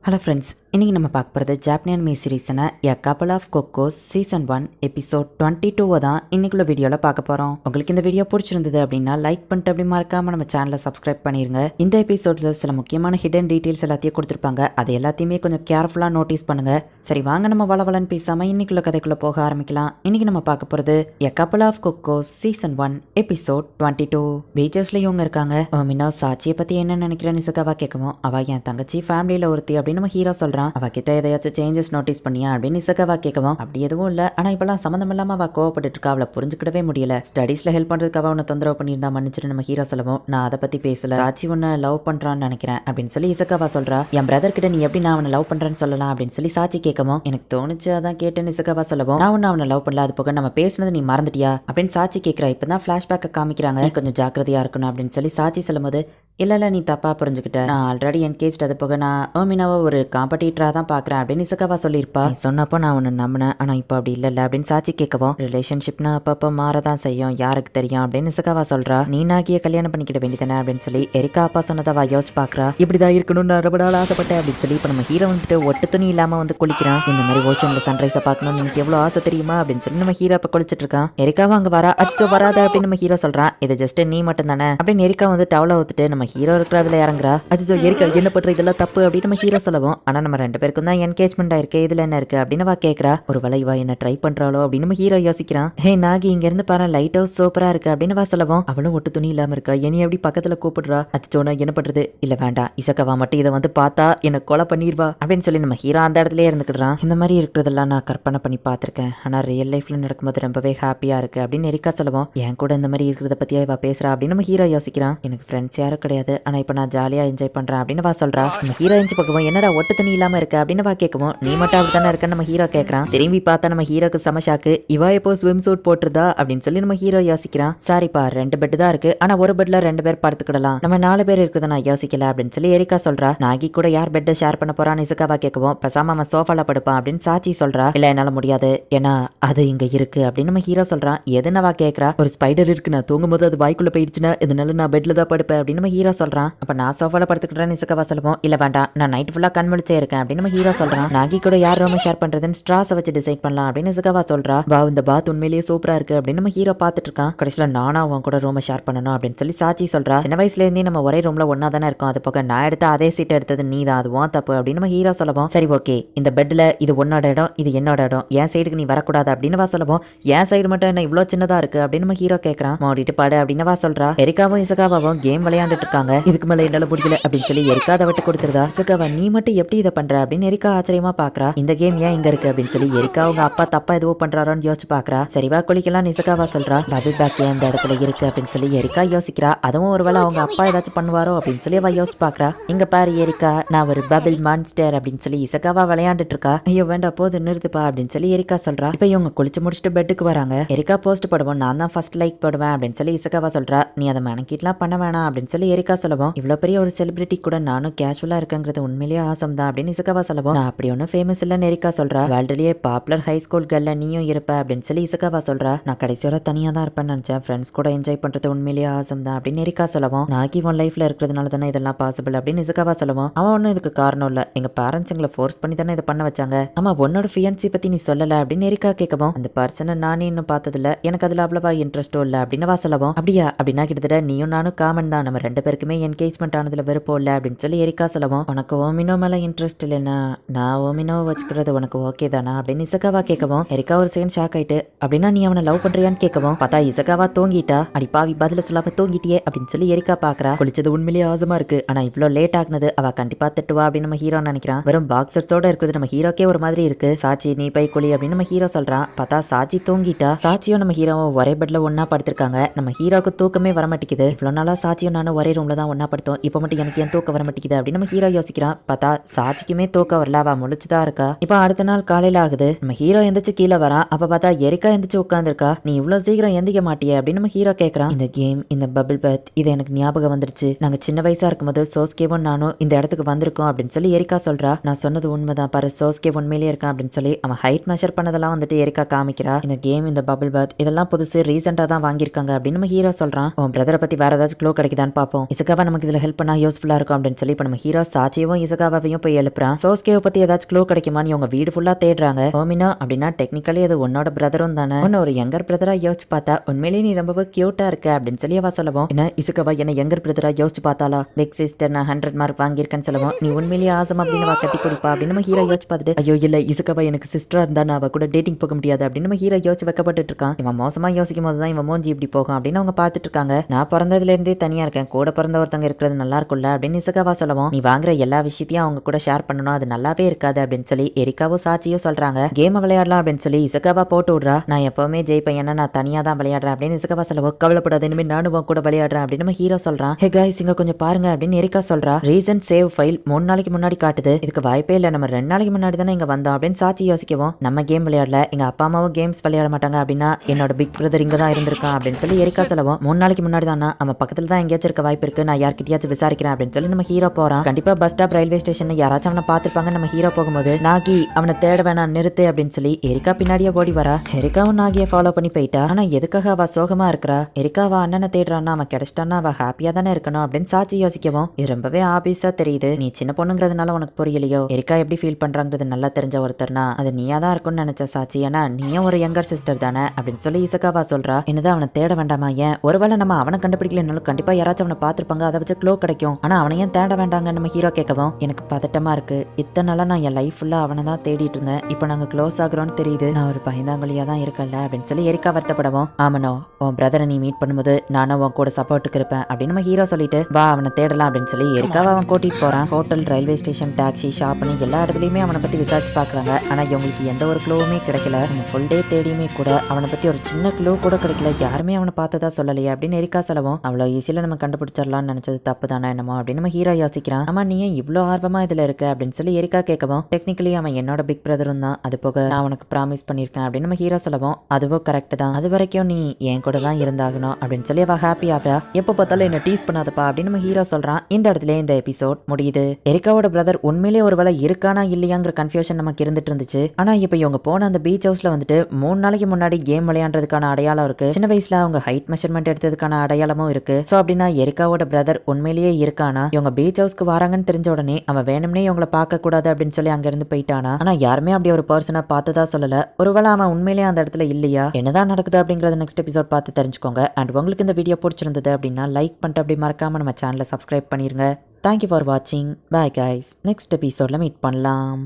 Hello friends, இன்றைக்கி நம்ம பார்க்க போகிறது ஜாப்பனியன் me சீரீஸான a couple of cuckoos season 1 episode 22 தான் இன்னைக்குள்ள வீடியோவில் பார்க்க போகிறோம். உங்களுக்கு இந்த வீடியோ பிடிச்சிருந்தது அப்படின்னா லைக் பண்ணிட்டு அப்படி மறக்காமல் நம்ம சேனலை சப்ஸ்கிரைப் பண்ணிடுங்க. இந்த எபிசோடில் சில முக்கியமான ஹிடன் டீட்டெயில்ஸ் எல்லாத்தையும் கொடுத்துருப்பாங்க. அதை எல்லாத்தையுமே கொஞ்சம் கேர்ஃபுல்லாக நோட்டீஸ் பண்ணுங்கள். சரி வாங்க நம்ம வளவலன்னு பேசாமல் இன்னைக்குள்ள கதைக்குள்ளே போக ஆரம்பிக்கலாம். இன்றைக்கி நம்ம பார்க்க போகிறது a couple of cuckoos season 1 episode 22. பீச்சஸில் இவங்க இருக்காங்க. மின்னோ சாச்சியை பற்றி என்ன நினைக்கிறேன்னு இசக்காவா கேட்கவும், அவள் என் தங்கச்சி ஃபேமிலியில் ஒருத்தி அப்படின்னு நம்ம ஹீரோ சொல்றான். அவகிட்ட எதையாச்சும் சேஞ்சஸ் நோட்டீஸ் பண்ணியா அப்படின்னு இசக்காவா கேட்கவும், அப்படி எதுவும் இல்ல, ஆனா இப்பெல்லாம் சம்மந்தம் இல்லாம அவ கோவப்பட்டு இருக்கா, அவளை புரிஞ்சுக்கிடவே முடியல. ஸ்டடீஸ்ல ஹெல்ப் பண்றதுக்கு அவ உன்னை தொந்தரவு பண்ணியிருந்தா மன்னிச்சிட்டு நம்ம ஹீரோ சொல்லவும், நான் அதை பத்தி பேசல, சாச்சி உன்னை லவ் பண்றான்னு நினைக்கிறேன் அப்படின்னு சொல்லி இசக்காவா சொல்றா. என் பிரதர் கிட்ட நீ எப்படி நான் அவனை லவ் பண்றேன்னு சொல்லலாம் அப்படின்னு சொல்லி சாச்சி கேட்கவும், எனக்கு தோணுச்சு அதான் கேட்டேன்னு இசக்காவா சொல்லவும், நான் ஒன்னு அவனை லவ் பண்ணல, அது போக நம்ம பேசினது நீ மறந்துட்டியா அப்படின்னு சாச்சி கேட்கிறா. இப்பதான் பிளாஷ்பேக்கை காமிக்கிறாங்க, கொஞ்சம் ஜாக்கிரதையா இருக்கணும் அப்படின்னு சொல்லி சாச்சி சொல்லும்போது, இல்ல நீ தப்பா புரிஞ்சுக்கிட்ட, நான் ஆல்ரெடி என்கேஜ், அது போக நான் ஓமினாவை ஒரு காம்படிட்டராக தான் பார்க்குறேன் அப்படின்னு இசக்காவா சொல்லியிருப்பா. சொன்னப்போ நான் உன்னை நம்பினேன், ஆனால் இப்போ அப்படி இல்லைல்ல அப்படின்னு சாச்சி கேட்கவும், ரிலேஷன்ஷிப்னா அப்பப்போ மாறதான் செய்யும், யாருக்கு தெரியும் அப்படின்னு இசக்காவா சொல்றா. நீ நாகியை கல்யாணம் பண்ணிக்கிட வேண்டியதானே அப்படின்னு சொல்லி எரிக்கா அப்பா சொன்னதவா யோசிச்சு பார்க்குறா. இப்படிதான் இருக்கணும்னு நான் ரொம்ப நாள் ஆசைப்பட்டேன் அப்படின்னு சொல்லி இப்போ நம்ம ஹீரோ வந்துட்டு ஒட்டு துணி இல்லாமல் வந்து குளிக்கிறான். இந்த மாதிரி ஓஷன்ல சன்ரைஸை பார்க்கணும்னு எனக்கு எவ்வளோ ஆசை தெரியுமா அப்படின்னு சொல்லி நம்ம ஹீரோ இப்போ குளிச்சுட்டு இருக்கான். எரிக்காவும் அங்கே வரா. அச்சோ வராத அப்படின்னு நம்ம ஹீரோ சொல்றான். இது ஜஸ்ட் நீ மட்டும் தானே அப்படின்னு எரிக்கா வந்து டவலை ஊத்துட்டு நம்ம ஹீரோ இருக்கிறதுல இறங்குறா. அச்சோ எரிக்கா என்ன பண்ற, இதெல்லாம் தப்பு அப்படின்னு நம்ம ஹீரோ சொல்லவும், ஆனா நம்ம ரெண்டு பேருக்கும் தான் என்கேஜ்மெண்ட் ஆயிருக்கு, இதுல என்ன இருக்கு அப்படின்னு வா கேட்கறா. ஒரு வேளை இவா என்ன ட்ரை பண்றாளோ அப்படின்னு நம்ம ஹீரோ யோசிக்கிறான். ஹே நாகி, இங்க இருந்து பாரு, லைட் ஹவுஸ் சூப்பரா இருக்கு அப்படின்னு வா சொல்லவும், அவளும் ஒட்டு துணி இல்லாம இருக்கா, என்னைய எப்படி பக்கத்துல கூப்பிடுறா. அச்சோனா என்ன பண்றது, இல்ல வேண்டாம், இசக்காவா மட்டும் இதை வந்து பார்த்தா என்ன கொலை பண்ணிடுவா அப்படின்னு சொல்லி நம்ம ஹீரோ அந்த இடத்துல இருந்துக்கிடுறான். இந்த மாதிரி இருக்கிறதெல்லாம் நான் கற்பனை பண்ணி பார்த்திருக்கேன், ஆனா ரியல் லைஃப்ல நடக்கும்போது ரொம்பவே ஹாப்பியா இருக்கு அப்படின்னு எரிக்கா சொல்லவும், என் கூட இந்த மாதிரி இருக்கிறத பத்தியா இவ பேசுறா அப்படின்னு நம்ம ஹீரோ யோசிக்கிறான். எனக்கு ஃப்ரெண்ட்ஸ் யாரும் கிடையாது, ஆனா இப்ப நான் ஜாலியா என்ஜாய் பண்றேன் அப்படின்னு வா சொல்றா. நம்ம ஹீரோ எஞ்சி பக்கமும், என்னடா ஒட்டு தண்ணி இல்லாம இருக்கு அப்படின்னு வா கேட்கவும், நீ மட்டும் அப்படித்தானே இருக்க நம்ம ஹீரோ கேட்கறான். திரும்பி பார்த்தா நம்ம ஹீரோக்கு சமஷாக்கு, இவா இப்போ ஸ்விம் சூட் போட்டுருதா அப்படின்னு சொல்லி நம்ம ஹீரோ யோசிக்கிறான். சாரிப்பா, 2 பெட் தான் இருக்கு, ஆனா ஒரு பெட்ல 2 பேர் படுத்துக்கிடலாம், நம்ம 4 பேர் இருக்குத நான் யோசிக்கல அப்படின்னு சொல்லி எரிக்கா சொல்றா. நாகி கூட யார் பெட்டை ஷேர் பண்ண போறான்னு இசக்காவா கேட்கவும், பேசாம அவன் சோஃபால படுப்பான் அப்படின்னு சாச்சி சொல்றா. இல்ல என்னால முடியாது, ஏன்னா அது இங்க இருக்கு அப்படின்னு நம்ம ஹீரோ சொல்றான். எதுனவா கேட்கறா. ஒரு ஸ்பைடர் இருக்கு, நான் தூங்கும் போது அது வாய்க்குள்ள போயிடுச்சுன்னா இதனால நான் பெட்ல தான் படுப்பேன் அப்படின்னு நம்ம ஹீரோ சொல்றான். அப்ப நான் சோஃபால படுத்துக்கிட்டேன்னு இசக்காவா சொல்லுவோம். இல்ல வேண்டாம், நான் நைட் ஃபுல்லா கண் முழிச்சே இருக்கேன் அப்படின்னு நம்ம ஹீரோ சொல்றான். நாகி கூட யார் ரூம் ஷேர் பண்றதுன்னு ஸ்ட்ராஸை வச்சு டிசைட் பண்ணலாம் அப்படின்னு இசக்காவா சொல்றா. வா, இந்த பாத் உண்மையிலேயே சூப்பரா இருக்கு அப்படின்னு நம்ம ஹீரோ பார்த்துட்டு இருக்கான். கடைசியில நானா அவன் கூட ரூமை ஷேர் பண்ணணும் அப்படின்னு சொல்லி சாச்சி சொல்றா. சின்ன வயசுல இருந்தே நம்ம ஒரே ரூம்ல ஒன்னா தானே இருக்கோம், அது போக நான் எடுத்த அதே சீட் எடுத்தது நீ தான், அது உன் தப்பு அப்படின்னு நம்ம ஹீரோ சொல்லவும், சரி ஓகே, இந்த பெட்ல இது உன்னோட இடம், இது என்னோட இடம், என் சைடுக்கு நீ வரக்கூடாது அப்படின்னு வா சொல்லவும், என் சைடு மட்டும் என்ன இவ்வளவு சின்னதா இருக்கு அப்படின்னு நம்ம ஹீரோ கேட்கறான். மோடிட்டு பாடு அப்படின்னு வா சொல்றா. எரிக்காவும் இசக்காவும் கேம் விளையாண்டுட்டு இருக்காங்க. இதுக்கு மேல என்னால முடியல அப்படின்னு சொல்லி எரிக்கா அதை விட்டு கொடுத்துருதா. இசக்காவா, நீ மட்டும் எப்படி இதை பண்ற அப்படின்னு எரிக்கா ஆச்சரியமா பாக்குறா. இந்த கேம் ஏன் இங்க இருக்கு அப்படின்னு சொல்லி எரிக்கா அவங்க அப்பா தப்பா எதுவோ பண்றாரோன்னு யோசிச்சு பாக்குறா. சரிவா குளிக்கலாம் இசக்காவா சொல்றா. பபிள் பேக் ஏன் இந்த இடத்துல இருக்கு அப்படின்னு சொல்லி எரிக்கா யோசிக்கிறா. அதுவும் ஒருவேளை அவங்க அப்பா ஏதாச்சும் பண்ணுவாரோ அப்படின்னு சொல்லி அவ யோசிச்சு பாக்குறா. இங்க பாரு எரிக்கா, நான் ஒரு பபிள் மான்ஸ்டர் அப்படின்னு சொல்லி இசக்காவா விளையாண்டுட்டு இருக்கா. ஐயோ வேண்டாம், போது நிறுத்துப்பா அப்படின்னு சொல்லி எரிக்கா சொல்றா. இப்ப இவங்க குளிச்சு முடிச்சுட்டு பெட்டுக்கு வராங்க. எரிக்கா போஸ்ட் போடுவோம், நான் தான் ஃபர்ஸ்ட் லைக் போடுவேன் அப்படின்னு சொல்லி இசக்காவா சொல்றா. நீ அதை மெனக்கிட்டுலாம் பண்ண வேணாம் அப்படின்னு சொல்லி எரிக்கா சொல்லவும், இவ்வளவு பெரிய ஒரு செலிபிரிட்டி கூட நானும் கேஷுவலா இருக்குங்கிறது உண்மையிலேயே ஆசம் தான் அப்படின்னு இசக்காவா சொல்லவும், நான் அப்படி ஒன்னும் ஃபேமஸ் இல்லன்னு எரிக்கா சொல்றா. வேர்ல்டுலயே பாப்புலர் ஹை ஸ்கூல் கேர்ள்ல நீயும் இருப்ப அப்படின்னு சொல்லி இசக்காவா சொல்றா. நான் கடைசி வரை தனியா தான் இருப்பேன்னு நினைச்சேன், ஃப்ரெண்ட்ஸ் கூட என்ஜாய் பண்றது உண்மையிலேயே ஆசம் தான் அப்படின்னு எரிக்கா சொல்லவும், நாகி உன் லைஃப்ல இருக்கிறதுனால தானே இதெல்லாம் பாசிபிள் அப்படின்னு இசக்காவா சொல்லவும், அவன் ஒன்னும் இதுக்கு காரணம் இல்ல, எங்க பேரண்ட்ஸ் எங்களை ஃபோர்ஸ் பண்ணி தானே இதை பண்ண வச்சாங்க. ஆமா, உன்னோட ஃபியான்சி பத்தி நீ சொல்லல அப்படின்னு எரிக்கா கேட்கவும், அந்த பர்சனை நானே இன்னும் பார்த்ததில்ல, எனக்கு அதுல அவ்வளவா இன்ட்ரெஸ்டும் இல்ல அப்படின்னு வா சொல்லவும், அப்படியா, அப்படின்னா கிட்டத்தட்ட நீயும் நானும் காமன் தான், நம்ம 2 பேருக்குமே என்கேஜ்மெண்ட் ஆனதுல விருப்பம் இல்ல அப்படின்னு சொல்லி எரிக்கா சொல்லவும், உனக்கு ஓமினோ மேல இன்ட்ரெஸ்ட் இல்லைன்னா நான் ஓமினோவை வச்சுக்கிறது உனக்கு ஓகே தானா அப்படின்னு இசக்காவா கேட்கவும், எரிக்கா ஒரு செகண்ட் ஷாக் ஆயிட்டு, அப்படின்னா நீ அவனை லவ் பண்றியான்னு கேட்கவும், பார்த்தா இசக்காவா தூங்கிட்டா. அடி பாவி, பதில சொல்லாம தூங்கிட்டியே அப்படின்னு சொல்லி எரிக்கா பாக்குறா. குளிச்சது உண்மையிலேயே ஆசமா இருக்கு, ஆனா இவ்வளவு லேட் ஆகுனது அவ கண்டிப்பா திட்டுவா அப்படின்னு நம்ம ஹீரோ நினைக்கிறான். வெறும் பாக்ஸர்ஸோட இருக்குது நம்ம ஹீரோக்கே ஒரு மாதிரி இருக்கு. சாச்சி நீ போய் குளி அப்படின்னு நம்ம ஹீரோ சொல்றான். பார்த்தா சாச்சி தூங்கிட்டா. சாச்சியும் நம்ம ஹீரோவும் ஒரே பெட்ல ஒன்னா படுத்திருக்காங்க. நம்ம ஹீரோக்கு தூக்கமே வர மாட்டேங்குது. இவ்வளவு நாளா சாச்சியும் நானும் ஒரே ரூம்ல தான் ஒன்னா படுத்தோம், இப்ப மட்டும் எனக்கு ஏன் தூக்கம் வர மாட்டேங்குது அப்படின்னு நம்ம ஹீரோ யோசிக்கிறான். பார்த்தா சாச்சிக்குமே தூக்கம் வரல, அவ முழிச்சுதான் இருக்கா. இப்ப அடுத்த நாள் காலையில ஆகுது. நம்ம ஹீரோ எந்திரிச்சு கீழே வரான். அப்ப பார்த்தா எரிக்கா எந்திரிச்சு உட்காந்துருக்கா. நீ இவ்வளவு சீக்கிரம் எந்திக்க மாட்டியே அப்படின்னு நம்ம ஹீரோ கேட்கறான். இந்த கேம், இந்த பபிள் பேத், இது எனக்கு ஞாபகம் வந்துருச்சு, நாங்க சின்ன வயசா இருக்கும்போது சோஸ்கேவும் நானும் இந்த இடத்துக்கு வந்திருக்கோம் அப்படின்னு சொல்லி எரிக்கா சொல்றா. நான் சொன்னது உண்மைதான் பாரு, சோஸ்கே உண்மையிலேயே இருக்கான் அப்படின்னு சொல்லி அவன் ஹைட் மெஷர் பண்ணதெல்லாம் வந்துட்டு எரிக்கா காமிக்கிறா. இந்த கேம், இந்த பபிள் பேத் இதெல்லாம் புதுசு, ரீசெண்டா தான் வாங்கியிருக்காங்க அப்படின்னு நம்ம ஹீரோ சொல்றான். உன் பிரதரை பத்தி வேற ஏதாச்சும் க்ளோ கிடைக்குதான்னு பாப்போம் இசகாவா நமக்கு இதுல ஹெல்ப் பண்ணா யூஸ்ஃபுல்லா இருக்கும் அப்படின்னு சொல்லி இப்ப நம்ம ஹீரோ சாச்சியவும் இசகாவையும் போய் எழுப்புறான். சோஸ்கேவை பத்தி ஏதாச்சும் க்ளூ கிடைக்குமான்னு இவங்க வீடு ஃபுல்லா தேடுறாங்க. ஓமினோ அப்படின்னா டெக்னிக்கலி அது உன்னோட பிரதரும் தானே, உன்ன ஒரு யங்கர் பிரதரா யோசிச்சு பார்த்தா உண்மையிலேயே நீ ரொம்ப கியூட்டா இருக்க அப்படின்னு சொல்லி அவ சொல்லவும், என்ன இசகாவா என்ன யங்கர் பிரதரா யோசிச்சு பார்த்தாலா, பிக் சிஸ்டர் நான் 100 மார்க் வாங்கியிருக்கேன்னு சொல்லவும், நீ உண்மையிலேயே ஆசம் அப்படின்னு அவ கட்டி கொடுப்பா அப்படின்னு நம்ம ஹீரோ யோசிச்சு பார்த்துட்டு, ஐயோ இல்ல இசகாவா எனக்கு சிஸ்டரா இருந்தா நான் அவ கூட டேட்டிங் போக முடியாது அப்படின்னு நம்ம ஹீரோ யோசிச்சு வைக்கப்பட்டு இருக்கான். இவன் மோசமா யோசிக்கும் போதுதான் இவன் மோஞ்சி இப்படி போகும் அப்படின்னு அவங்க பார்த்துட்டு இருக்காங்க. நான் பிறந்ததுல இருந்தே தனியா இருக்கேன், கூட பிறந்த ஒருத்தங்க இருக்கிறது நல்லா இருக்கும்ல அப்படின்னு இசகாவா சொல்லவும், நீ வாங்குற எல்லா விஷயத்தையும் அவங்க கூட ஷேர் பண்ணணும், அது நல்லாவே இருக்காது அப்படின்னு சொல்லி எரிக்காவும் சாட்சியும் சொல்றாங்க. கேம் விளையாடலாம் அப்படின்னு சொல்லி இசகாவா போட்டு விடுறா. நான் எப்பவுமே ஜெயிப்பேன், ஏன்னா நான் தனியா தான் விளையாடுறேன் அப்படின்னு இசகாவா சொல்லவும், கவலைப்படாது இனிமேல் நானும் கூட விளையாடுறேன் அப்படின்னு நம்ம ஹீரோ சொல்றான். ஹே गाइस இங்க கொஞ்சம் பாருங்க அப்படின்னு எரிக்கா சொல்றா. ரீசன்ட் சேவ் ஃபைல் 3 நாளைக்கு முன்னாடி காட்டுது, இதுக்கு வாய்ப்பே இல்ல, நம்ம 2 நாளைக்கு முன்னாடி தானே இங்க வந்தோம் அப்படின்னு சாட்சி யோசிக்கவும், நம்ம கேம் விளையாடல, எங்க அப்பா அம்மாவும் கேம்ஸ் விளையாட மாட்டாங்க அப்படின்னா என்னோட பிக் பிரதர் இங்க தான் இருந்திருக்கான் அப்படின்னு சொல்லி எரிக்கா சொல்லவும், 3 நாளைக்கு முன்னாடி தானா, அவன் பக்கத்துல தான் எங்கேயாச்சும் இருக்க வாய்ப்பு இருக்கு, நான் யார்கிட்டயாச்சும் விசாரிக்கிறேன் அப்படின்னு சொல்லி நம்ம ஹீரோ போறான். கண்டிப்பா பஸ் ஸ்டாப் ரயில்வே ஸ்டேஷன் யாராச்சும் அவனை பார்த்திருப்பாங்க. நம்ம ஹீரோ போகும்போது, நாகி அவனை தேட வேணாம் நிறுத்து அப்படின்னு சொல்லி எரிக்கா பின்னாடியே ஓடி வரா. எரிக்காவும் நாகியை ஃபாலோ பண்ணி போயிட்டா. ஆனா எதுக்காக அவ சோகமா இருக்கிறா, எரிக்கா அவ அண்ணனை தேடுறான்னா அவன் கிடைச்சிட்டான்னா அவ ஹாப்பியா தானே இருக்கணும் அப்படின்னு சாட்சி யோசிக்கவும், இது ரொம்பவே ஆபீஸா தெரியுது, நீ சின்ன பொண்ணுங்கிறதுனால உனக்கு புரியலையோ, எரிக்கா எப்படி ஃபீல் பண்றாங்கிறது நல்லா தெரிஞ்ச ஒருத்தர்னா அது நீயா தான் இருக்கும்னு நினைச்ச சாட்சி, ஏன்னா நீயும் ஒரு யங்கர் சிஸ்டர் தானே அப்படின்னு சொல்லி இசகாவா சொல்றா. என்னதான் அவனை தேட வேண்டாமா, ஏன் ஒருவேளை நம்ம அவனை கண்டுபிடிக்கலனாலும் கண்டிப்பா யாராச்சும் அவனை பார்த்திருப்பாங்க, அதை வச்சு க்ளோ கிடைக்கும், ஆனா அவனை ஏன் தேட வேண்டாங்க நம்ம ஹீரோ கேட்கவும், எனக்கு பதட்டமா இருக்கு, இத்தனை நாளா நான் என் லைஃப் ஃபுல்லா அவனை தான் தேடிட்டு இருந்தேன், இப்போ நாங்க க்ளோஸ் ஆகுறோம்னு தெரியுது, நான் ஒரு பயந்தாங்கொழியா தான் இருக்கல அப்படின்னு சொல்லி எரிக்கா வருத்தப்படவும், ஆமனோ உன் பிரதரை நீ மீட் பண்ணும்போது நானும் உன் கூட சப்போர்ட்டுக்கு இருப்பேன் அப்படின்னு நம்ம ஹீரோ சொல்லிட்டு, வா அவனை தேடலாம் அப்படின்னு சொல்லி எரிக்காவை அவன் கூட்டிட்டு போறான். ஹோட்டல், ரயில்வே ஸ்டேஷன், டாக்ஸி, ஷாப்னு எல்லா இடத்துலயுமே அவனை பத்தி விசாரிச்சு பாக்குறாங்க. ஆனா இவங்களுக்கு எந்த ஒரு க்ளூவுமே கிடைக்கல. ஃபுல் டே தேடியுமே கூட அவனை பத்தி ஒரு சின்ன க்ளூ கூட கிடைக்கல, யாருமே அவனை பார்த்ததா சொல்லலையே அப்படின்னு எரிக்கா சொல்லவும், அவ்வளோ ஈஸியில நம்ம கண்டுபிடிச்சிடலாம்னு நினைச்சது தப்பு தானே என்னமோ அப்படின்னு நம்ம ஹீரோ யோசிக்கிறான். ஆமா நீ ஏன் இவ்வளோ ஆர்வமா இதுல இருக்க அப்படின்னு சொல்லி எரிக்கா கேட்கவும், டெக்னிக்கலி அவன் என்னோட பிக் பிரதரும் தான், அது போக நான் உனக்கு ப்ராமிஸ் பண்ணியிருக்கேன் அப்படின்னு நம்ம ஹீரோ சொல்லவும், அதுவும் கரெக்ட் தான், அது வரைக்கும் நீ என் கூட தான் இருந்தாகணும் அப்படின்னு சொல்லி அவ ஹாப்பி ஆகிறா. எப்போ பார்த்தாலும் என்ன டீஸ் பண்ணாதப்பா அப்படின்னு நம்ம ஹீரோ சொல்றான். இந்த இடத்துல இந்த எபிசோட் முடியுது. எரிக்காவோட பிரதர் உண்மையிலே ஒரு வேளை இருக்கானா இல்லையாங்கிற கன்ஃபியூஷன் நமக்கு இருந்துட்டு இருந்துச்சு. ஆனா இப்போ இவங்க போன அந்த பீச் ஹவுஸ்ல வந்துட்டு 3 நாளைக்கு முன்னாடி கேம் விளையாடுறதுக்கான அடையாளம் இருக்கு, சின்ன வயசுல அவங்க ஹைட் மெஷர்மெண்ட் எடுத்ததுக்கான அடையாளமும் இருக்கு. சோ அப்படின்னா எரிக்காவோட பிரதர் உண்மையிலேயே இருக்கானா, இவங்க பீச் ஹவுஸ்க்கு வராங்கன்னு தெரிஞ்ச உடனே அவன் வேணும்னே இவங்களை பார்க்க கூடாது அப்படின்னு சொல்லி அங்க இருந்து போயிட்டானா, ஆனா யாருமே அப்படி ஒரு பர்சனை பார்த்ததா சொல்லல, ஒருவேளை அவன் உண்மையிலேயே அந்த இடத்துல இல்லையா, என்னதான் நடக்குது அப்படிங்கறத நெக்ஸ்ட் எபிசோட் பார்த்து தெரிஞ்சுக்கோங்க. அண்ட் உங்களுக்கு இந்த வீடியோ பிடிச்சிருந்தது அப்படின்னா லைக் பண்ணிட்டு அப்படி மறக்காம நம்ம சேனலை சப்ஸ்கிரைப் பண்ணிருங்க. தேங்க்யூ ஃபார் வாட்சிங். பாய் கைஸ், நெக்ஸ்ட் எபிசோட்ல மீட் பண்ணலாம்.